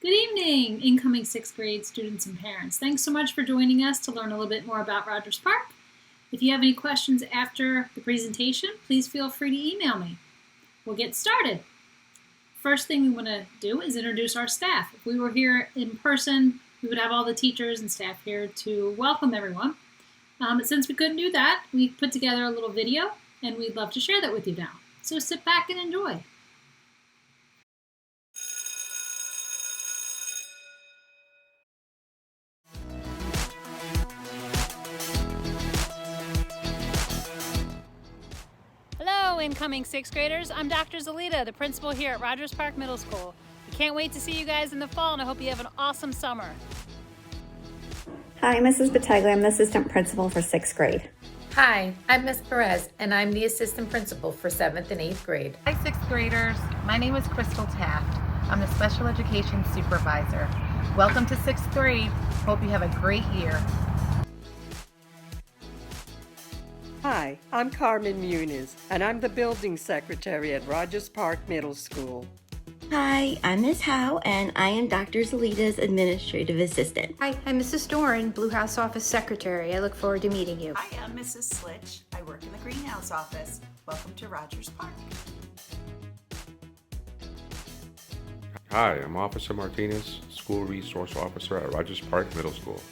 Good evening, incoming 6th grade students and parents. Thanks so much for joining us to learn a little bit more about Rogers Park. If you have any questions after the presentation, please feel free to email me. We'll get started. First thing we want to do is introduce our staff. If we were here in person, we would have all the teachers and staff here to welcome everyone. But since we couldn't do that, we put together a little video and we'd love to share that with you now. So sit back and enjoy. Hello, incoming 6th graders. I'm Dr. Zelita, the principal here at Rogers Park Middle School. We can't wait to see you guys in the fall, and I hope you have an awesome summer. Hi, Mrs. Battaglia. I'm the assistant principal for 6th grade. Hi, I'm Ms. Perez, and I'm the assistant principal for 7th and 8th grade. Hi, 6th graders. My name is Crystal Taft. I'm the special education supervisor. Welcome to 6th grade. Hope you have a great year. Hi, I'm Carmen Muniz, and I'm the building secretary at Rogers Park Middle School. Hi, I'm Ms. Howe, and I am Dr. Zelita's administrative assistant. Hi, I'm Mrs. Doran, Blue House Office Secretary. I look forward to meeting you. Hi, I'm Mrs. Slitch. I work in the Greenhouse Office. Welcome to Rogers Park. Hi, I'm Officer Martinez, School Resource Officer at Rogers Park Middle School.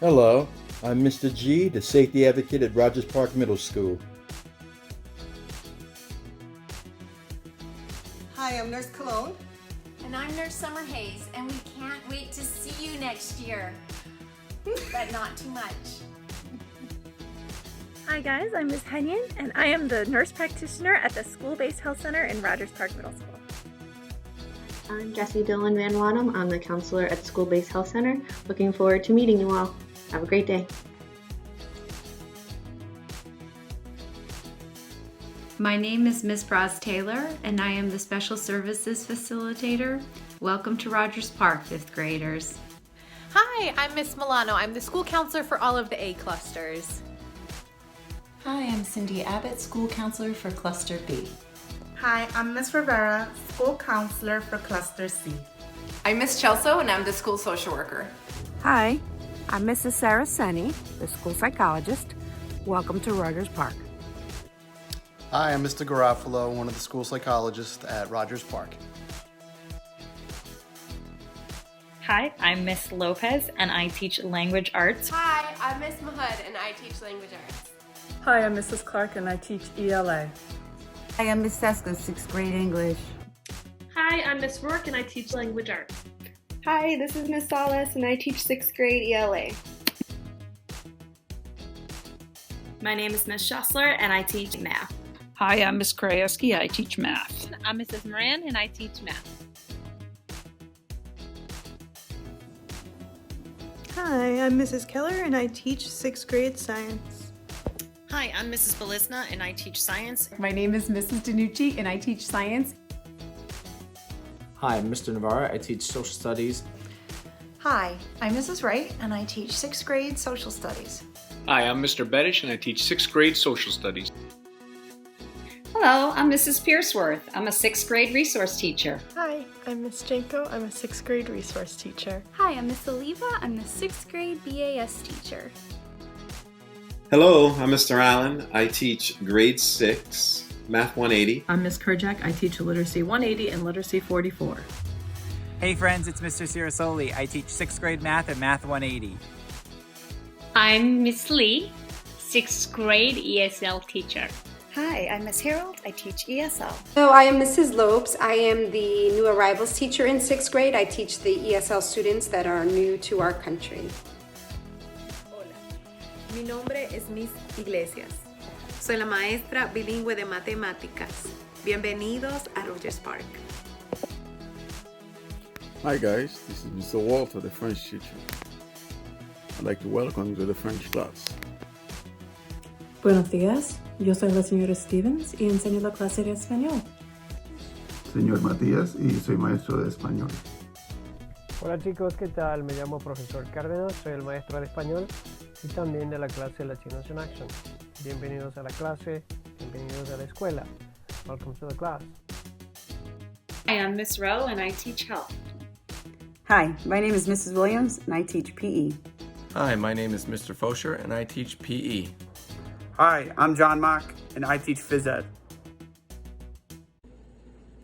Hello, I'm Mr. G, the Safety Advocate at Rogers Park Middle School. Hi, I'm Nurse Cologne. And I'm Nurse Summer Hayes, and we can't wait to see you next year, but not too much. Hi guys, I'm Ms. Henyon, and I am the nurse practitioner at the SchoolBased Health Center in Rogers Park Middle School. I'm Jessie Dillon Van Wadham. I'm the counselor at SchoolBased Health Center. Looking forward to meeting you all. Have a great day. My name is Ms. Braz Taylor, and I am the Special Services Facilitator. Welcome to Rogers Park, 5th graders. Hi, I'm Miss Milano. I'm the school counselor for all of the A clusters. Hi, I'm Cindy Abbott, school counselor for Cluster B. Hi, I'm Ms. Rivera, school counselor for Cluster C. I'm Miss Chelso, and I'm the school social worker. Hi, I'm Mrs. Sarah Senni, the school psychologist. Welcome to Rogers Park. Hi, I'm Mr. Garofalo, one of the school psychologists at Rogers Park. Hi, I'm Miss Lopez, and I teach language arts. Hi, I'm Miss Mahud, and I teach language arts. Hi, I'm Mrs. Clark, and I teach ELA. Hi, I'm Miss Seska, 6th grade English. Hi, I'm Miss Rourke, and I teach language arts. Hi, this is Miss Salas, and I teach 6th grade ELA. My name is Miss Schussler, and I teach math. Hi, I'm Miss Krajewski. I teach math. I'm Mrs. Moran, and I teach math. Hi, I'm Mrs. Keller, and I teach 6th grade science. Hi, I'm Mrs. Belisna, and I teach science. My name is Mrs. Danucci, and I teach science. Hi, I'm Mr. Navarra. I teach social studies. Hi, I'm Mrs. Wright, and I teach 6th grade social studies. Hi, I'm Mr. Beddish, and I teach 6th grade social studies. Hello, I'm Mrs. Pierceworth. I'm a 6th grade resource teacher. Hi, I'm Miss Janko. I'm a 6th grade resource teacher. Hi, I'm Miss Oliva. I'm the 6th grade BAS teacher. Hello, I'm Mr. Allen. I teach grade 6, Math 180. I'm Miss Kerjack. I teach Literacy 180 and Literacy 44. Hey friends, it's Mr. Cirasoli. I teach 6th grade math and Math 180. I'm Miss Lee, 6th grade ESL teacher. Hi, I'm Miss Harold. I teach ESL. Hello, I am Mrs. Lopes. I am the new arrivals teacher in 6th grade. I teach the ESL students that are new to our country. Hola, mi nombre es Miss Iglesias. Soy la maestra bilingüe de matemáticas. Bienvenidos a Rogers Park. Hi guys, this is Mr. Walter, the French teacher. I'd like to welcome you to the French class. Buenos días, yo soy la señora Stevens y enseño la clase de español. Señor Matías y soy maestro de español. Hola chicos, ¿qué tal? Me llamo profesor Cárdenas, soy el maestro de español y también de la clase Latinos in Action. Bienvenidos a la clase, bienvenidos a la escuela. Welcome to the class. Hi, I'm Miss Rowe and I teach health. Hi, my name is Mrs. Williams and I teach PE. Hi, my name is Mr. Fosher and I teach PE. Hi, I'm John Mock and I teach phys ed.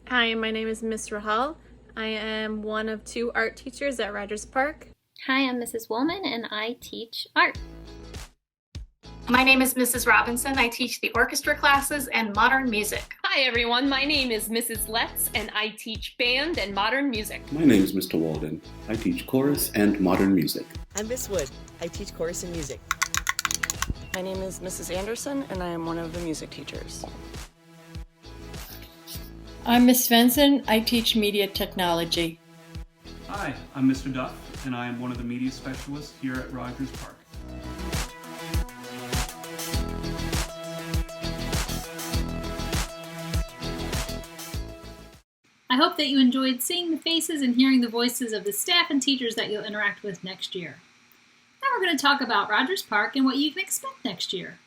Hi, my name is Miss Rahal. I am one of 2 art teachers at Rogers Park. Hi, I'm Mrs. Woolman and I teach art. My name is Mrs. Robinson. I teach the orchestra classes and modern music. Hi everyone, my name is Mrs. Letts and I teach band and modern music. My name is Mr. Walden. I teach chorus and modern music. I'm Miss Wood. I teach chorus and music. My name is Mrs. Anderson and I am one of the music teachers. I'm Miss Svensson. I teach media technology. Hi, I'm Mr. Duff and I am one of the media specialists here at Rogers Park. I hope that you enjoyed seeing the faces and hearing the voices of the staff and teachers that you'll interact with next year. Now we're going to talk about Rogers Park and what you can expect next year.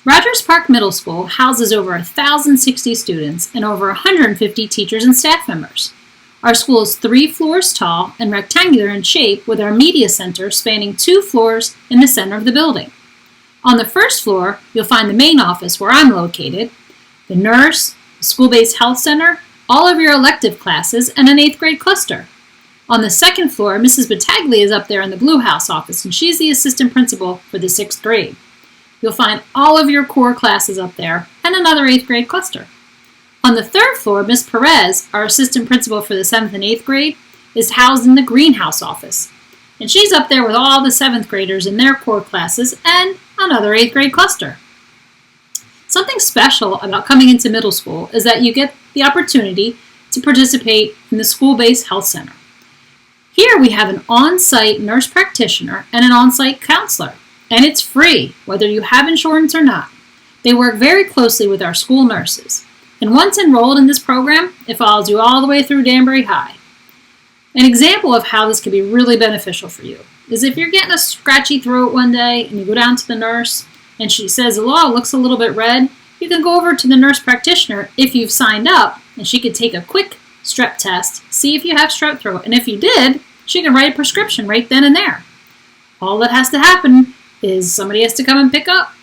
Rogers Park Middle School houses over 1,060 students and over 150 teachers and staff members. Our school is 3 floors tall and rectangular in shape with our media center spanning 2 floors in the center of the building. On the first floor, you'll find the main office where I'm located, the nurse, the School-Based Health Center, all of your elective classes, and an 8th grade cluster. On the second floor, Mrs. Battaglia is up there in the Blue House office, and she's the assistant principal for the 6th grade. You'll find all of your core classes up there, and another 8th grade cluster. On the third floor, Miss Perez, our assistant principal for the 7th and 8th grade, is housed in the greenhouse office. And she's up there with all the 7th graders in their core classes, and another 8th grade cluster. Something special about coming into middle school is that you get the opportunity to participate in the School-Based Health Center. Here we have an on-site nurse practitioner and an on-site counselor, and it's free, whether you have insurance or not. They work very closely with our school nurses, and once enrolled in this program, it follows you all the way through Danbury High. An example of how this could be really beneficial for you is if you're getting a scratchy throat one day and you go down to the nurse and she says, "Oh, it looks a little bit red," you can go over to the nurse practitioner if you've signed up, and she could take a quick strep test, see if you have strep throat, and if you did, she can write a prescription right then and there. All that has to happen is somebody has to come and pick up,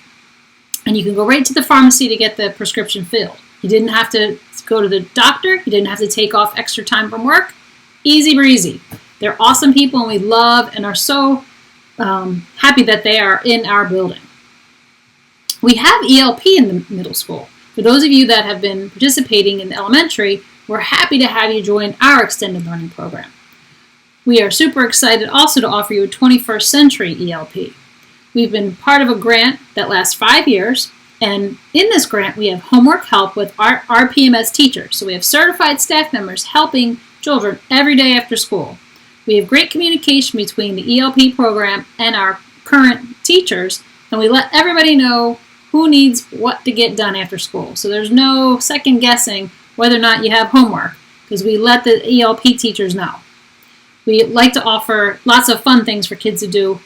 and you can go right to the pharmacy to get the prescription filled. You didn't have to go to the doctor, you didn't have to take off extra time from work. Easy breezy. They're awesome people, and we love and are so happy that they are in our building. We have ELP in the middle school. For those of you that have been participating in the elementary, we're happy to have you join our extended learning program. We are super excited also to offer you a 21st century ELP. We've been part of a grant that lasts 5 years, and in this grant we have homework help with our RPMS teachers. So we have certified staff members helping children every day after school. We have great communication between the ELP program and our current teachers, and we let everybody know who needs what to get done after school. So there's no second guessing whether or not you have homework, because we let the ELP teachers know. We like to offer lots of fun things for kids to do,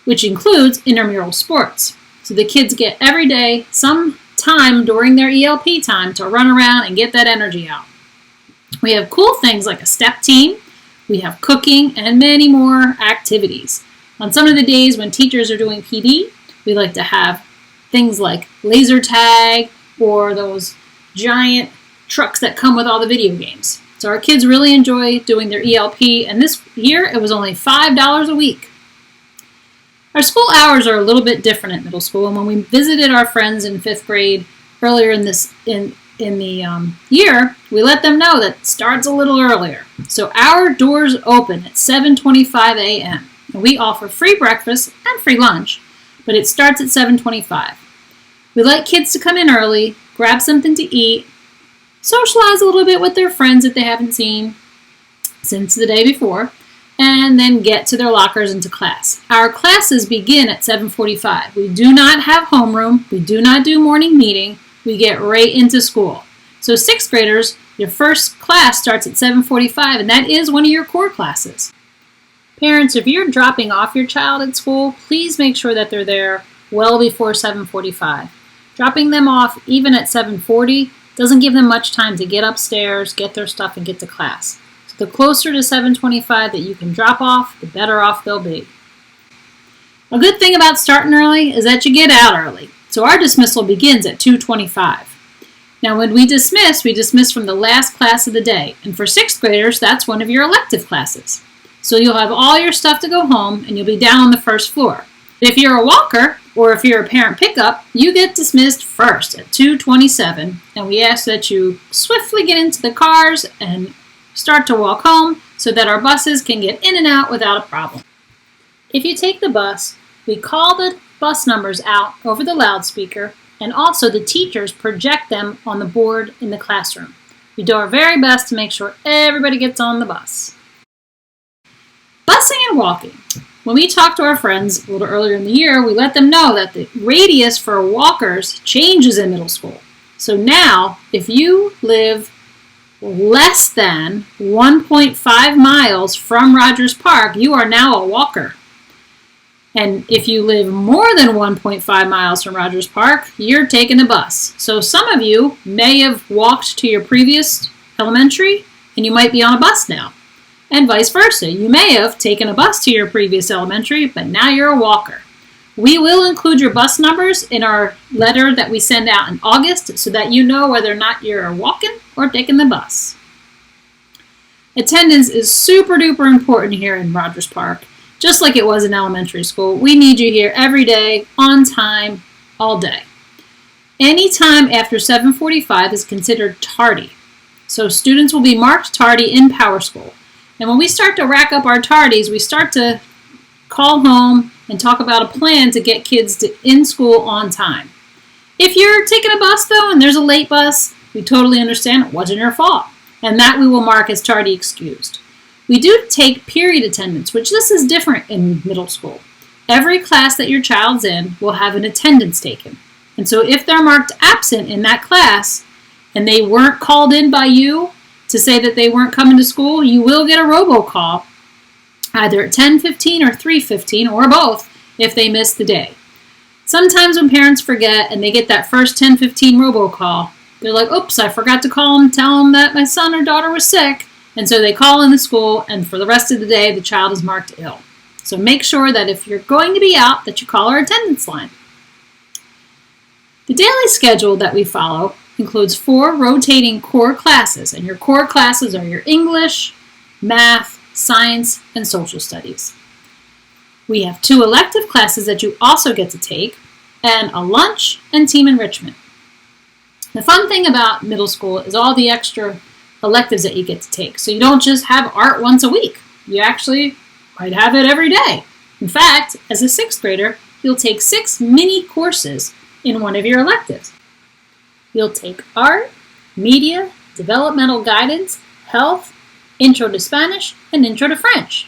which includes intramural sports. So the kids get every day some time during their ELP time to run around and get that energy out. We have cool things like a step team, we have cooking, and many more activities. On some of the days when teachers are doing PD, we like to have things like laser tag or those giant trucks that come with all the video games. So our kids really enjoy doing their ELP, and this year it was only $5 a week. Our school hours are a little bit different at middle school, and when we visited our friends in 5th grade earlier in the year, we let them know that it starts a little earlier. So our doors open at 7:25 a.m. and we offer free breakfast and free lunch, but it starts at 7:25. We like kids to come in early, grab something to eat, socialize a little bit with their friends that they haven't seen since the day before, and then get to their lockers and to class. Our classes begin at 7:45. We do not have homeroom. We do not do morning meeting. We get right into school. So 6th graders, your first class starts at 7:45, and that is one of your core classes. Parents, if you're dropping off your child at school, please make sure that they're there well before 7:45. Dropping them off even at 7:40 doesn't give them much time to get upstairs, get their stuff, and get to class. The closer to 7:25 that you can drop off, the better off they'll be. A good thing about starting early is that you get out early. So our dismissal begins at 2:25. Now when we dismiss from the last class of the day. And for 6th graders, that's one of your elective classes. So you'll have all your stuff to go home and you'll be down on the first floor. If you're a walker or if you're a parent pickup, you get dismissed first at 2:27. And we ask that you swiftly get into the cars and start to walk home so that our buses can get in and out without a problem. If you take the bus, we call the bus numbers out over the loudspeaker, and also the teachers project them on the board in the classroom. We do our very best to make sure everybody gets on the bus. Busing and walking. When we talk to our friends a little earlier in the year, we let them know that the radius for walkers changes in middle school. So now, if you live less than 1.5 miles from Rogers Park, you are now a walker. And if you live more than 1.5 miles from Rogers Park, you're taking a bus. So some of you may have walked to your previous elementary and you might be on a bus now. And vice versa. You may have taken a bus to your previous elementary, but now you're a walker. We will include your bus numbers in our letter that we send out in August so that you know whether or not you're walking or taking the bus. Attendance is super duper important here in Rogers Park. Just like it was in elementary school, we need you here every day, on time, all day. Any time after 7:45 is considered tardy. So students will be marked tardy in Power School. And when we start to rack up our tardies, we start to call home and talk about a plan to get kids in school on time. If you're taking a bus though and there's a late bus, we totally understand it wasn't your fault. And that we will mark as tardy excused. We do take period attendance, which this is different in middle school. Every class that your child's in will have an attendance taken. And so if they're marked absent in that class and they weren't called in by you to say that they weren't coming to school, you will get a robocall either at 10:15 or 3:15 or both if they missed the day. Sometimes when parents forget and they get that first 10:15 robocall, they're like, oops, I forgot to call and tell them that my son or daughter was sick. And so they call in the school, and for the rest of the day, the child is marked ill. So make sure that if you're going to be out, that you call our attendance line. The daily schedule that we follow includes 4 rotating core classes, and your core classes are your English, math, science, and social studies. We have 2 elective classes that you also get to take, and a lunch and team enrichment. The fun thing about middle school is all the extra electives that you get to take. So you don't just have art once a week. You actually might have it every day. In fact, as a 6th grader, you'll take 6 mini courses in one of your electives. You'll take art, media, developmental guidance, health, intro to Spanish, and intro to French.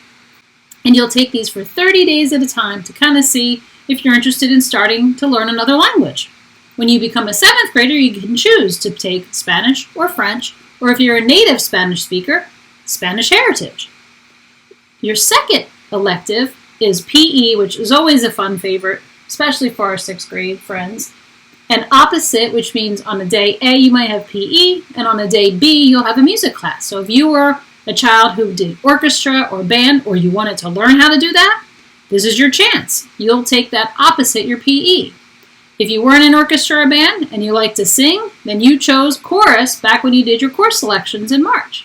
And you'll take these for 30 days at a time to kind of see if you're interested in starting to learn another language. When you become a 7th grader, you can choose to take Spanish or French, or if you're a native Spanish speaker, Spanish Heritage. Your second elective is PE, which is always a fun favorite, especially for our 6th grade friends. And opposite, which means on a day A you might have PE, and on a day B you'll have a music class. So if you were a child who did orchestra or band, or you wanted to learn how to do that, this is your chance. You'll take that opposite your PE. If you weren't in orchestra or band and you like to sing, then you chose chorus back when you did your course selections in March.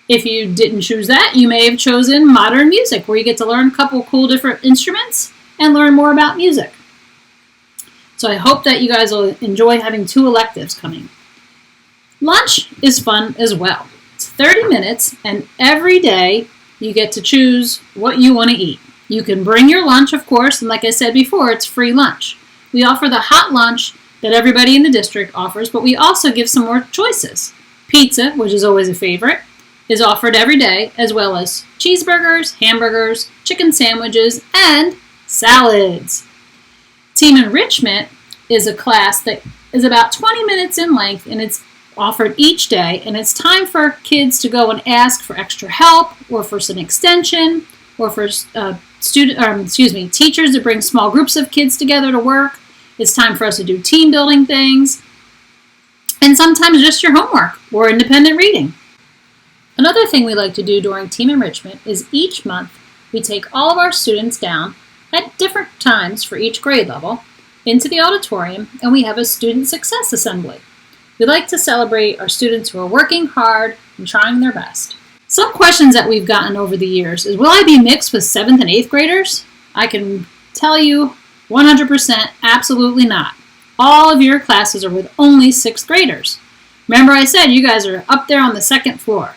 If you didn't choose that, you may have chosen modern music, where you get to learn a couple cool different instruments and learn more about music. So I hope that you guys will enjoy having 2 electives coming. Lunch is fun as well. It's 30 minutes, and every day you get to choose what you want to eat. You can bring your lunch, of course, and like I said before, it's free lunch. We offer the hot lunch that everybody in the district offers, but we also give some more choices. Pizza, which is always a favorite, is offered every day, as well as cheeseburgers, hamburgers, chicken sandwiches, and salads. Team enrichment is a class that is about 20 minutes in length, and it's offered each day, and it's time for kids to go and ask for extra help, or for some extension, or for teachers to bring small groups of kids together to work. It's time for us to do team building things, and sometimes just your homework or independent reading. Another thing we like to do during team enrichment is each month we take all of our students down at different times for each grade level into the auditorium, and we have a student success assembly. We like to celebrate our students who are working hard and trying their best. Some questions that we've gotten over the years is, will I be mixed with 7th and 8th graders? I can tell you 100% absolutely not. All of your classes are with only 6th graders. Remember I said you guys are up there on the 2nd floor.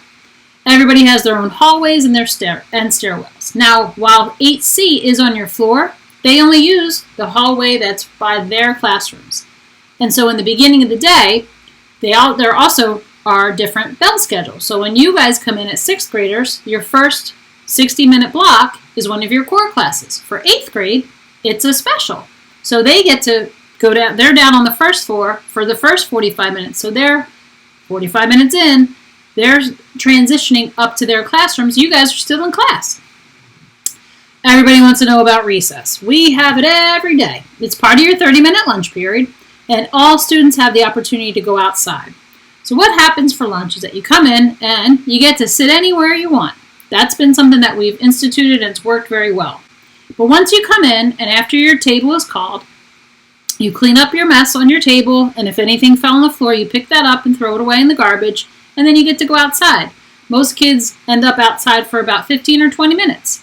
Everybody has their own hallways and their stairwells. Now, while 8C is on your floor, they only use the hallway that's by their classrooms. And so in the beginning of the day, there also are different bell schedules. So when you guys come in at 6th graders, your first 60-minute block is one of your core classes. For 8th grade, it's a special. So they get to go down, they're down on the first floor for the first 45 minutes. So they're 45 minutes in, they're transitioning up to their classrooms. You guys are still in class. Everybody wants to know about recess. We have it every day. It's part of your 30-minute lunch period, and all students have the opportunity to go outside. So what happens for lunch is that you come in and you get to sit anywhere you want. That's been something that we've instituted, and it's worked very well. But once you come in and after your table is called, you clean up your mess on your table, and if anything fell on the floor, you pick that up and throw it away in the garbage, and then you get to go outside. Most kids end up outside for about 15 or 20 minutes.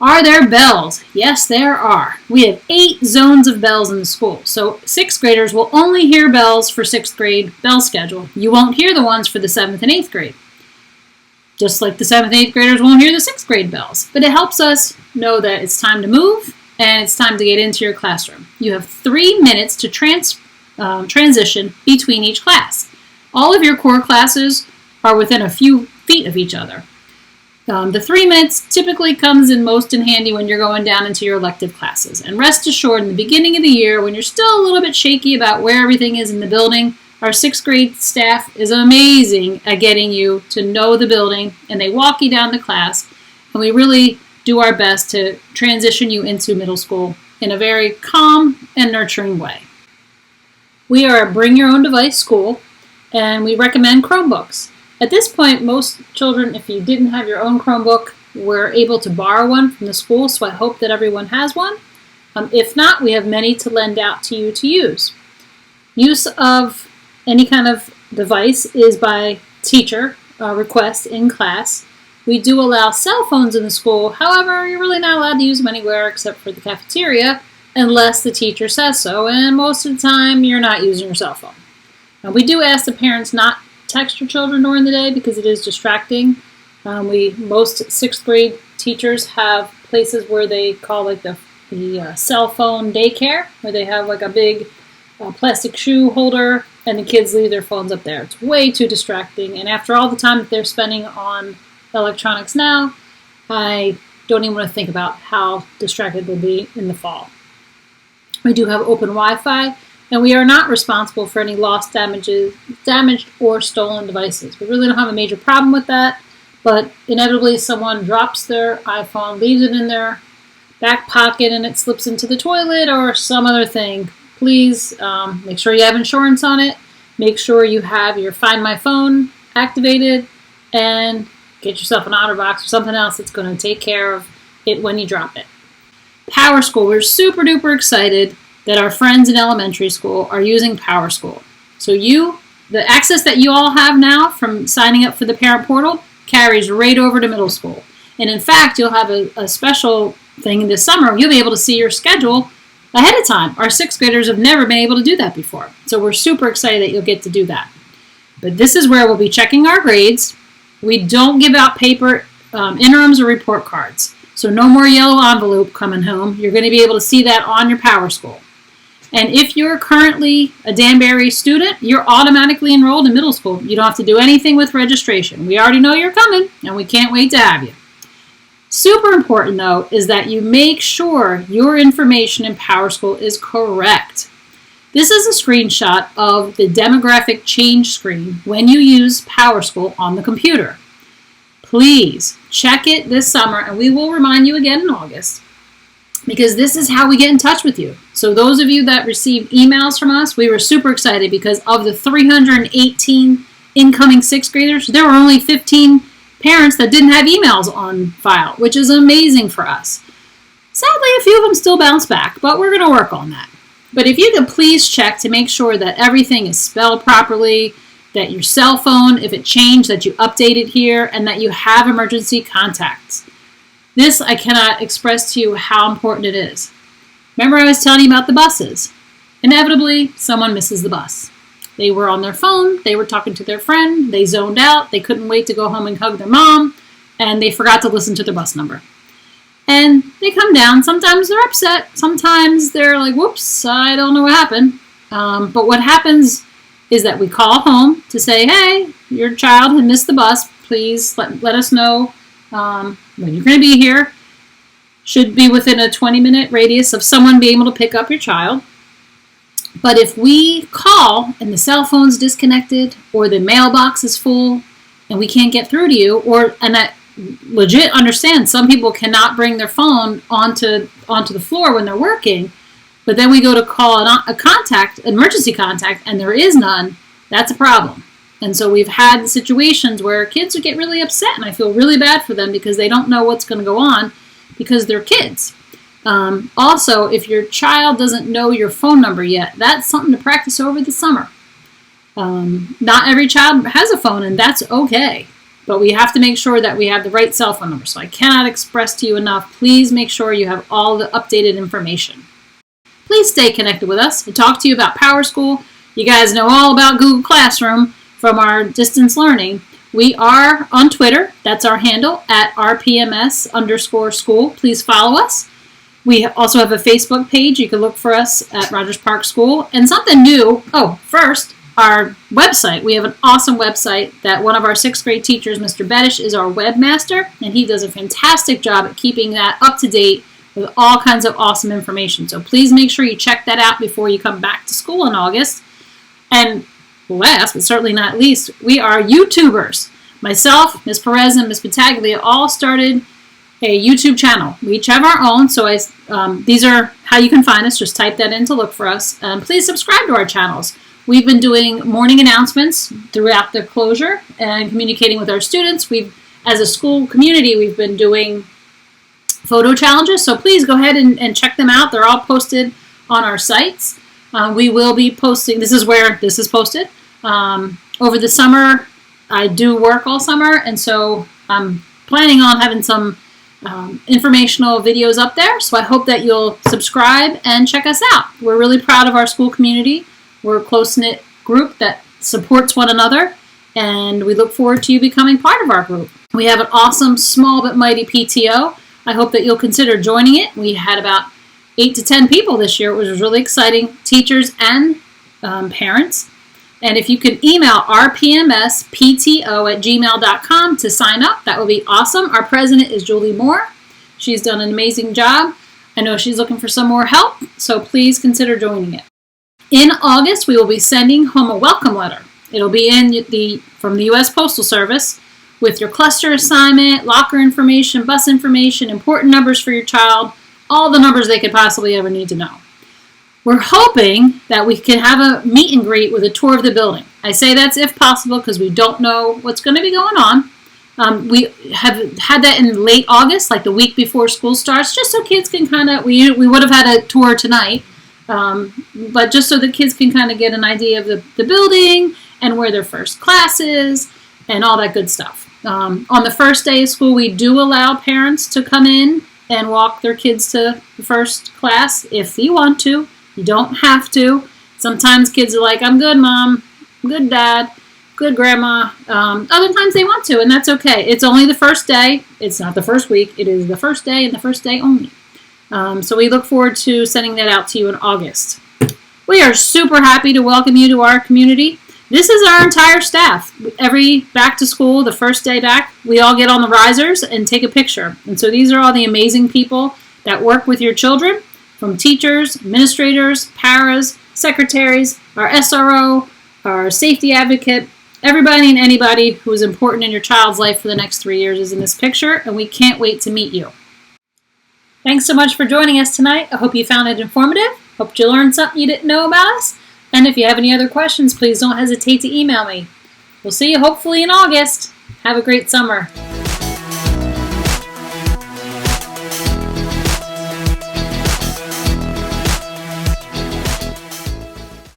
Are there bells? Yes, there are. We have 8 zones of bells in the school. So 6th graders will only hear bells for 6th grade bell schedule. You won't hear the ones for the 7th and 8th grade. Just like the 7th and 8th graders won't hear the 6th grade bells. But it helps us know that it's time to move and it's time to get into your classroom. You have 3 minutes to transition between each class. All of your core classes are within a few feet of each other. The 3 minutes typically comes in most in handy when you're going down into your elective classes. And rest assured, in the beginning of the year, when you're still a little bit shaky about where everything is in the building, our 6th grade staff is amazing at getting you to know the building, and they walk you down to class, and we really do our best to transition you into middle school in a very calm and nurturing way. We are a bring your own device school, and we recommend Chromebooks. At this point, most children, if you didn't have your own Chromebook, were able to borrow one from the school, so I hope that everyone has one. If not, we have many to lend out to you to use. Use of any kind of device is by teacher request in class. We do allow cell phones in the school. However, you're really not allowed to use them anywhere except for the cafeteria unless the teacher says so, and most of the time you're not using your cell phone. We do ask the parents not text your children during the day because it is distracting. Most 6th grade teachers have places where they call like the cell phone daycare, where they have like a big plastic shoe holder and the kids leave their phones up there. It's way too distracting, and after all the time that they're spending on electronics now, I don't even want to think about how distracted they'll be in the fall. We do have open Wi-Fi, and we are not responsible for any lost, damaged, or stolen devices. We really don't have a major problem with that, but inevitably someone drops their iPhone, leaves it in their back pocket, and it slips into the toilet or some other thing. Please make sure you have insurance on it. Make sure you have your Find My Phone activated, and get yourself an OtterBox or something else that's going to take care of it when you drop it. PowerSchool, we're super duper excited that our friends in elementary school are using PowerSchool. So the access that you all have now from signing up for the parent portal carries right over to middle school. And in fact, you'll have a special thing this summer. You'll be able to see your schedule ahead of time. Our 6th graders have never been able to do that before. So we're super excited that you'll get to do that. But this is where we'll be checking our grades. We don't give out paper interims or report cards. So no more yellow envelope coming home. You're going to be able to see that on your PowerSchool. And if you're currently a Danbury student, you're automatically enrolled in middle school. You don't have to do anything with registration. We already know you're coming, and we can't wait to have you. Super important, though, is that you make sure your information in PowerSchool is correct. This is a screenshot of the demographic change screen when you use PowerSchool on the computer. Please check it this summer, and we will remind you again in August, because this is how we get in touch with you. So those of you that received emails from us, we were super excited because of the 318 incoming 6th graders, there were only 15 parents that didn't have emails on file, which is amazing for us. Sadly, a few of them still bounce back, but we're going to work on that. But if you could please check to make sure that everything is spelled properly, that your cell phone, if it changed, that you update it here, and that you have emergency contacts. This, I cannot express to you how important it is. Remember I was telling you about the buses. Inevitably, someone misses the bus. They were on their phone, they were talking to their friend, they zoned out, they couldn't wait to go home and hug their mom, and they forgot to listen to their bus number. And they come down. Sometimes they're upset. Sometimes they're like, whoops, I don't know what happened. But what happens is that we call home to say, hey, your child had missed the bus. Please let us know when you're going to be here. Should be within a 20-minute radius of someone being able to pick up your child. But if we call and the cell phone's disconnected or the mailbox is full and we can't get through to you, and I legit understand some people cannot bring their phone onto the floor when they're working, but then we go to call an emergency contact, and there is none, that's a problem. And so we've had situations where kids would get really upset, and I feel really bad for them because they don't know what's going to go on because they're kids. Also, if your child doesn't know your phone number yet, that's something to practice over the summer. Not every child has a phone, and that's okay. But we have to make sure that we have the right cell phone number. So I cannot express to you enough, please make sure you have all the updated information. Please stay connected with us and talk to you about PowerSchool. You guys know all about Google Classroom from our distance learning. We are on Twitter. That's our handle, at RPMS_school. Please follow us. We also have a Facebook page. You can look for us at Rogers Park School. And something new, first, our website. We have an awesome website that one of our 6th grade teachers, Mr. Bettish, is our webmaster, and he does a fantastic job at keeping that up to date with all kinds of awesome information. So please make sure you check that out before you come back to school in August. And last, but certainly not least, we are YouTubers. Myself, Ms. Perez, and Ms. Battaglia all started a YouTube channel. We each have our own, so these are how you can find us. Just type that in to look for us. Please subscribe to our channels. We've been doing morning announcements throughout the closure and communicating with our students. As a school community, we've been doing photo challenges, so please go ahead and check them out. They're all posted on our sites. We will be posting, this is where this is posted. Over the summer, I do work all summer, and so I'm planning on having some informational videos up there, so I hope that you'll subscribe and check us out. We're really proud of our school community. We're a close-knit group that supports one another, and we look forward to you becoming part of our group. We have an awesome, small but mighty PTO. I hope that you'll consider joining it. We had about 8 to 10 people this year, which was really exciting, teachers and parents. And if you could email rpmspto@gmail.com to sign up, that would be awesome. Our president is Julie Moore. She's done an amazing job. I know she's looking for some more help, so please consider joining it. In August, we will be sending home a welcome letter. It'll be from the U.S. Postal Service with your cluster assignment, locker information, bus information, important numbers for your child, all the numbers they could possibly ever need to know. We're hoping that we can have a meet and greet with a tour of the building. I say that's if possible because we don't know what's going to be going on. We have had that in late August, like the week before school starts, just so kids can we would have had a tour tonight, but just so the kids can kind of get an idea of the building and where their first class is and all that good stuff. On the first day of school, we do allow parents to come in and walk their kids to the first class if you want to. You don't have to. Sometimes kids are like, I'm good, Mom. I'm good, Dad. Good, Grandma. Other times they want to, and that's okay. It's only the first day. It's not the first week. It is the first day and the first day only. So we look forward to sending that out to you in August. We are super happy to welcome you to our community. This is our entire staff. Every back to school, the first day back, we all get on the risers and take a picture. And so these are all the amazing people that work with your children, from teachers, administrators, paras, secretaries, our SRO, our safety advocate. Everybody and anybody who is important in your child's life for the next 3 years is in this picture, and we can't wait to meet you. Thanks so much for joining us tonight. I hope you found it informative. Hope you learned something you didn't know about us. And if you have any other questions, please don't hesitate to email me. We'll see you hopefully in August. Have a great summer.